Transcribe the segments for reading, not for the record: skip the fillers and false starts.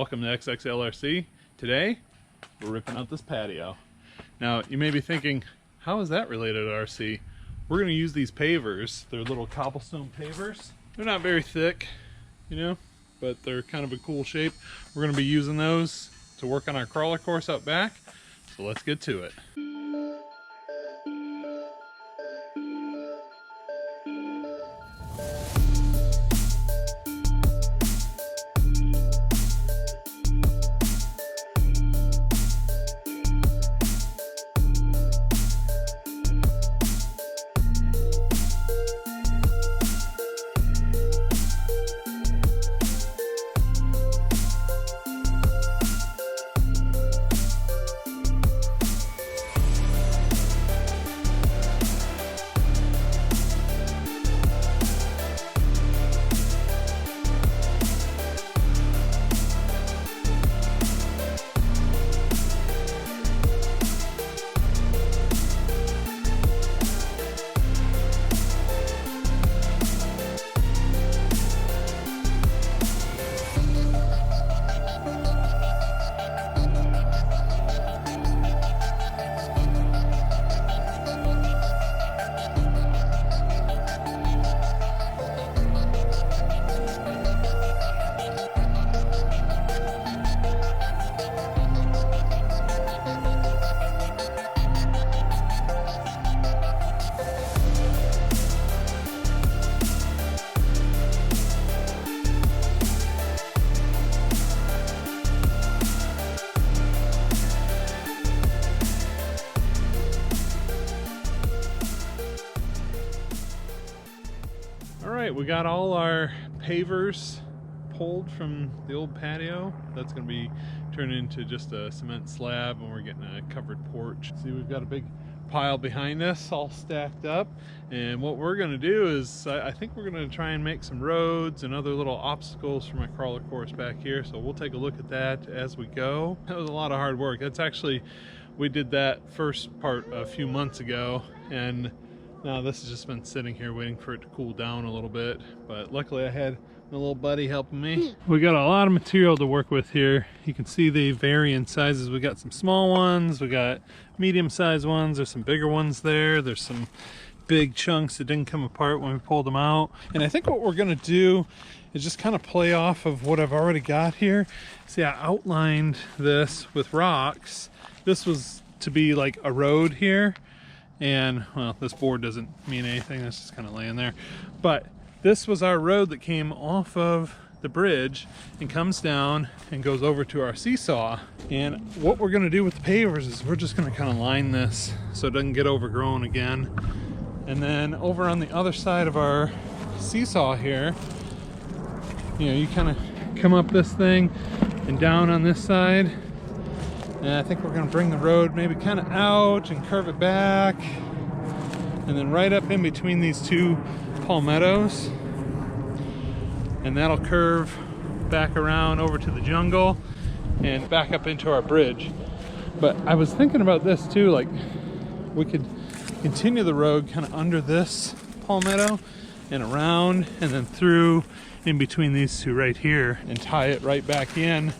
Welcome to XXL. Today, we're ripping out this patio. Now, you may be thinking, how is that related to RC? We're going to use these pavers. They're little cobblestone pavers. They're not very thick, you know, but they're kind of a cool shape. We're going to be using those to work on our crawler course out back. So let's get to it. We got all our pavers pulled from the old patio. That's going to be turned into just a cement slab, and we're getting a covered porch. See, we've got a big pile behind us all stacked up, and what we're going to do is I think we're going to try and make some roads and other little obstacles for my crawler course back here, so we'll take a look at that as we go. That was a lot of hard work. That's actually, we did that first part a few months ago, and now this has just been sitting here waiting for it to cool down a little bit, but luckily I had my little buddy helping me. We got a lot of material to work with here. You can see they vary in sizes. We got some small ones, we got medium-sized ones, there's some bigger ones there, there's some big chunks that didn't come apart when we pulled them out. And I think what we're gonna do is just kind of play off of what I've already got here. See, I outlined this with rocks. This was to be like a road here. And well, this board doesn't mean anything, it's just kind of laying there, but this was our road that came off of the bridge and comes down and goes over to our seesaw. And what we're going to do with the pavers is we're just going to kind of line this so it doesn't get overgrown again. And then over on the other side of our seesaw here, you know, you kind of come up this thing and down on this side. And I think we're going to bring the road maybe kind of out and curve it back, and then right up in between these two palmettos, and that'll curve back around over to the jungle and back up into our bridge. But I was thinking about this too, like we could continue the road kind of under this palmetto and around and then through in between these two right here and tie it right back in,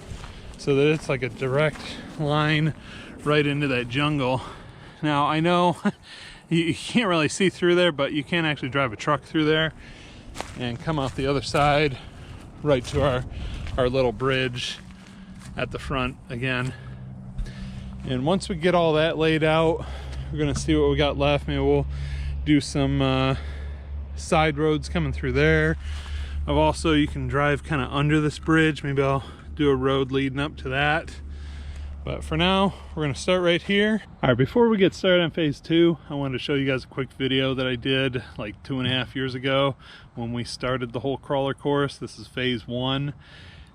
so that it's like a direct line right into that jungle. Now I know you can't really see through there, but you can actually drive a truck through there and come off the other side right to our little bridge at the front again. And once we get all that laid out, we're gonna see what we got left. Maybe we'll do some side roads coming through there. Also, you can drive kind of under this bridge. Maybe I'll do a road leading up to that. But for now, we're going to start right here. All right, before we get started on phase 2, I wanted to show you guys a quick video that I did like 2.5 years ago when we started the whole crawler course. This is phase 1,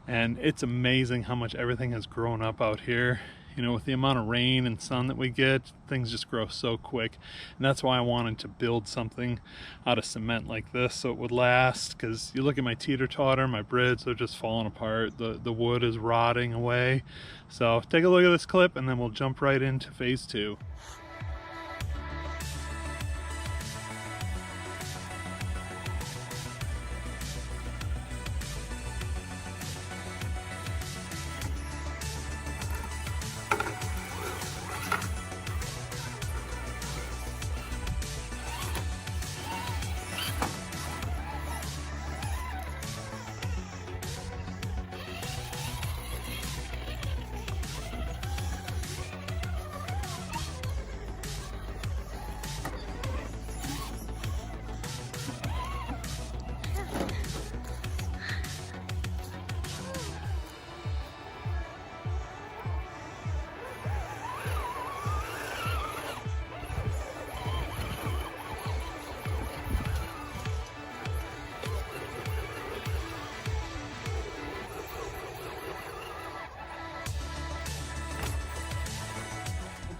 and it's amazing how much everything has grown up out here. You know, with the amount of rain and sun that we get, things just grow so quick. And that's why I wanted to build something out of cement like this so it would last. Because you look at my teeter-totter, my bridge, they're just falling apart. The wood is rotting away. So take a look at this clip and then we'll jump right into phase 2.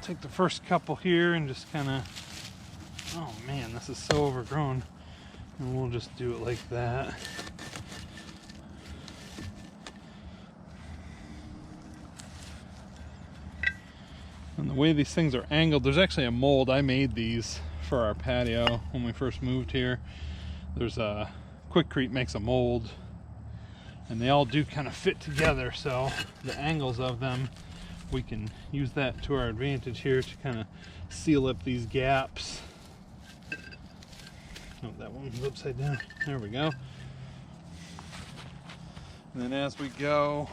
take the first couple here and just kind of, oh man, this is so overgrown. And we'll just do it like that. And the way these things are angled, there's actually a mold. I made these for our patio when we first moved here. There's a Quikcrete makes a mold, and they all do kind of fit together, so the angles of them, we can use that to our advantage here to kind of seal up these gaps. Oh, that one's upside down. There we go. And then as we go,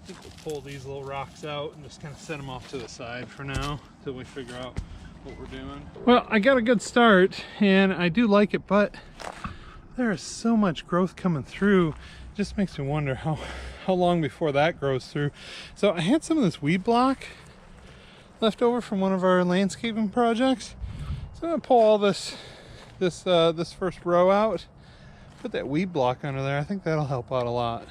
I think we'll pull these little rocks out and just kind of set them off to the side for now until we figure out what we're doing. Well, I got a good start and I do like it, but there is so much growth coming through. It just makes me wonder how long before that grows through. So I had some of this weed block left over from one of our landscaping projects. So I'm gonna pull all this first row out, put that weed block under there. I think that'll help out a lot.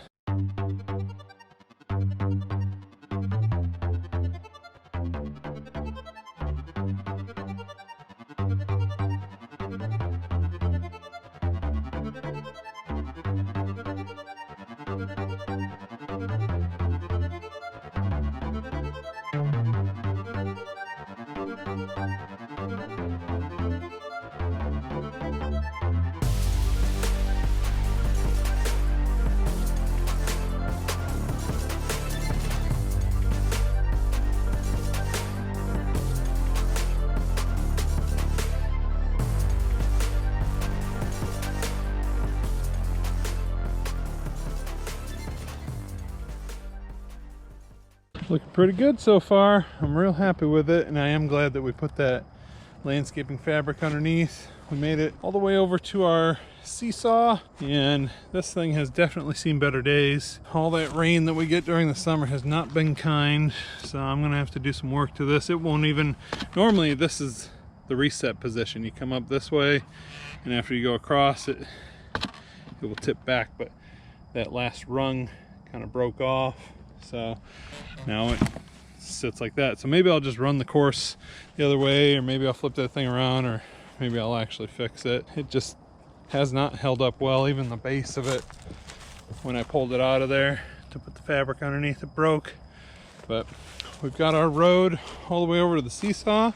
Looking pretty good so far. I'm real happy with it, and I am glad that we put that landscaping fabric underneath. We made it all the way over to our seesaw, and this thing has definitely seen better days. All that rain that we get during the summer has not been kind, so I'm gonna have to do some work to this. It won't even, normally this is the reset position. You come up this way, and after you go across it, it will tip back, but that last rung kind of broke off. So now it sits like that. So maybe I'll just run the course the other way, or maybe I'll flip that thing around, or maybe I'll actually fix it. It just has not held up well. Even the base of it, when I pulled it out of there to put the fabric underneath, it broke. But we've got our road all the way over to the seesaw.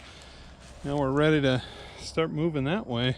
Now we're ready to start moving that way.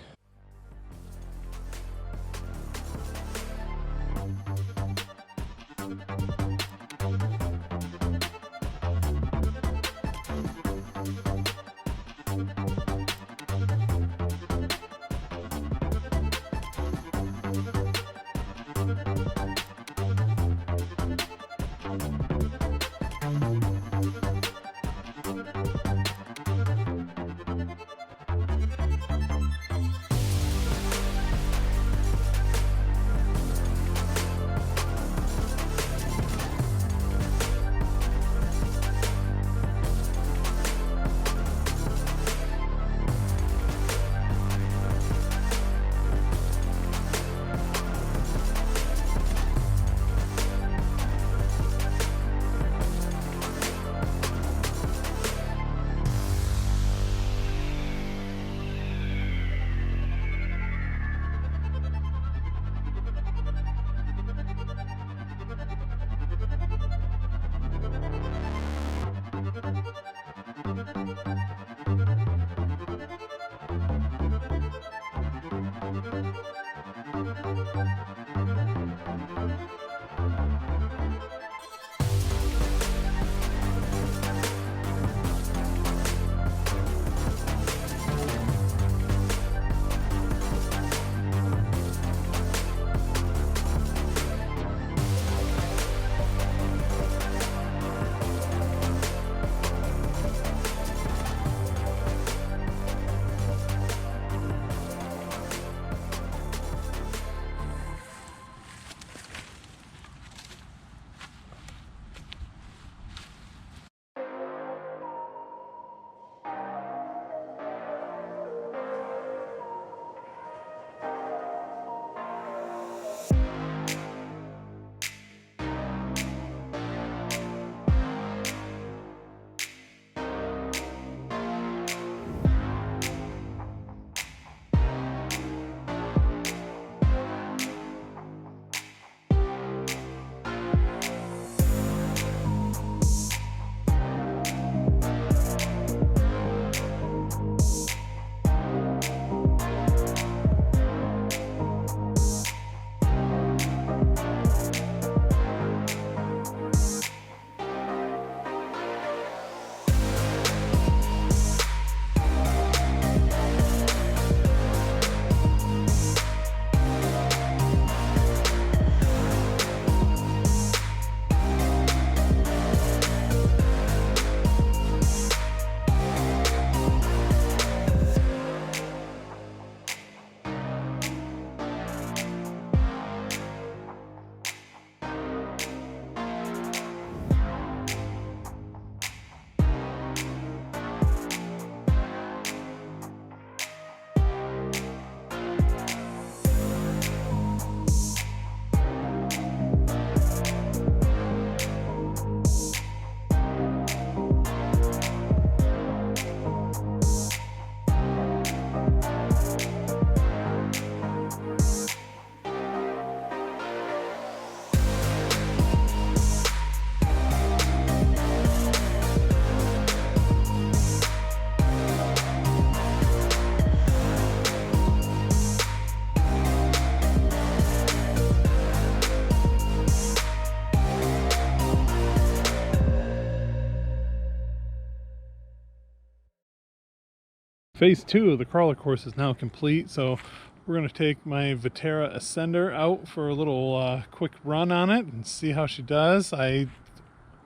Phase 2 of the crawler course is now complete, so we're going to take my Vaterra Ascender out for a little quick run on it and see how she does. I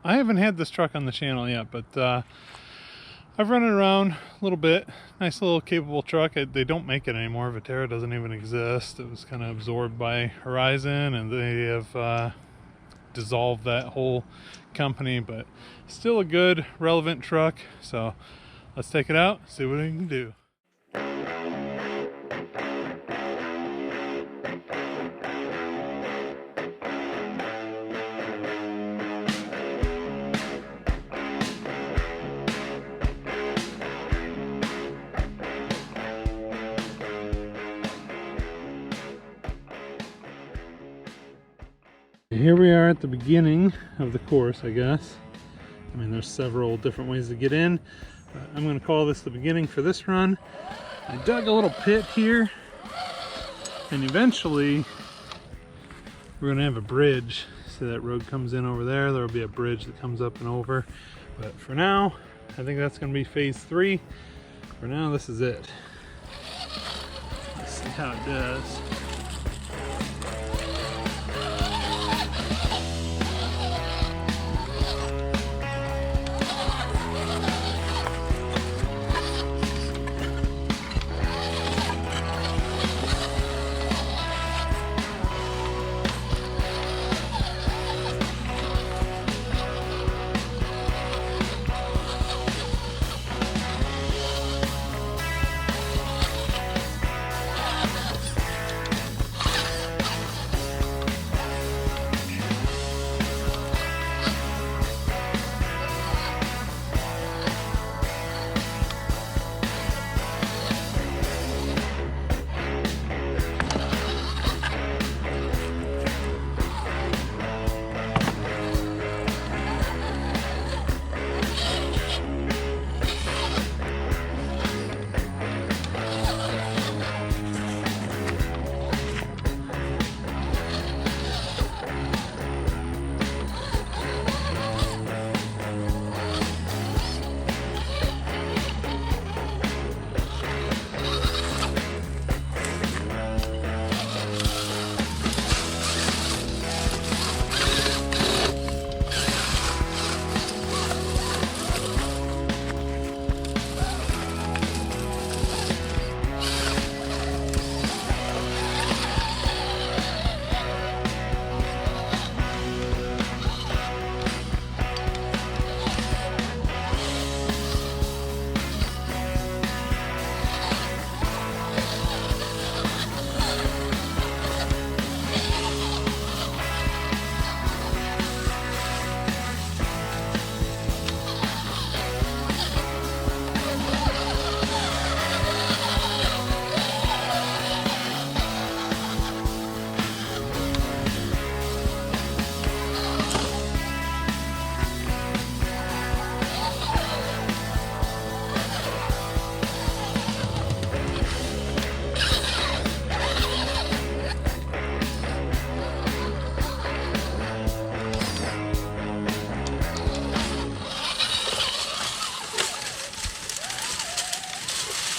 haven't had this truck on the channel yet, but I've run it around a little bit. Nice little capable truck. They don't make it anymore. Vaterra doesn't even exist. It was kind of absorbed by Horizon, and they have dissolved that whole company, but still a good, relevant truck. So let's take it out, see what we can do. Here we are at the beginning of the course, I guess. I mean, there's several different ways to get in, but I'm going to call this the beginning for this run. I dug a little pit here, and eventually we're going to have a bridge. See that road comes in over there? There will be a bridge that comes up and over. But for now, I think that's going to be phase 3. For now, this is it. Let's see how it does.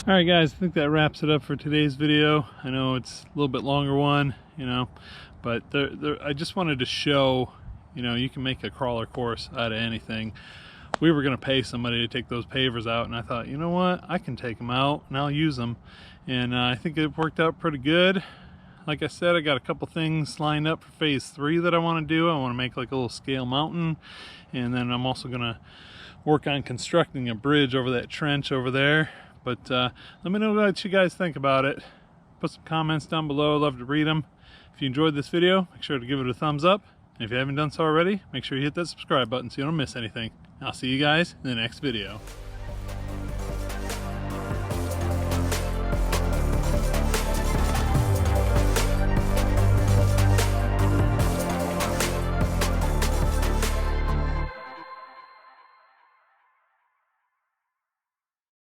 Alright guys, I think that wraps it up for today's video. I know it's a little bit longer one, but I just wanted to show, you can make a crawler course out of anything. We were going to pay somebody to take those pavers out, and I thought, you know what, I can take them out and I'll use them. And I think it worked out pretty good. Like I said, I got a couple things lined up for phase 3 that I want to do. I want to make like a little scale mountain, and then I'm also going to work on constructing a bridge over that trench over there. But let me know what you guys think about it. Put some comments down below. I'd love to read them. If you enjoyed this video, make sure to give it a thumbs up. And if you haven't done so already, make sure you hit that subscribe button so you don't miss anything. I'll see you guys in the next video.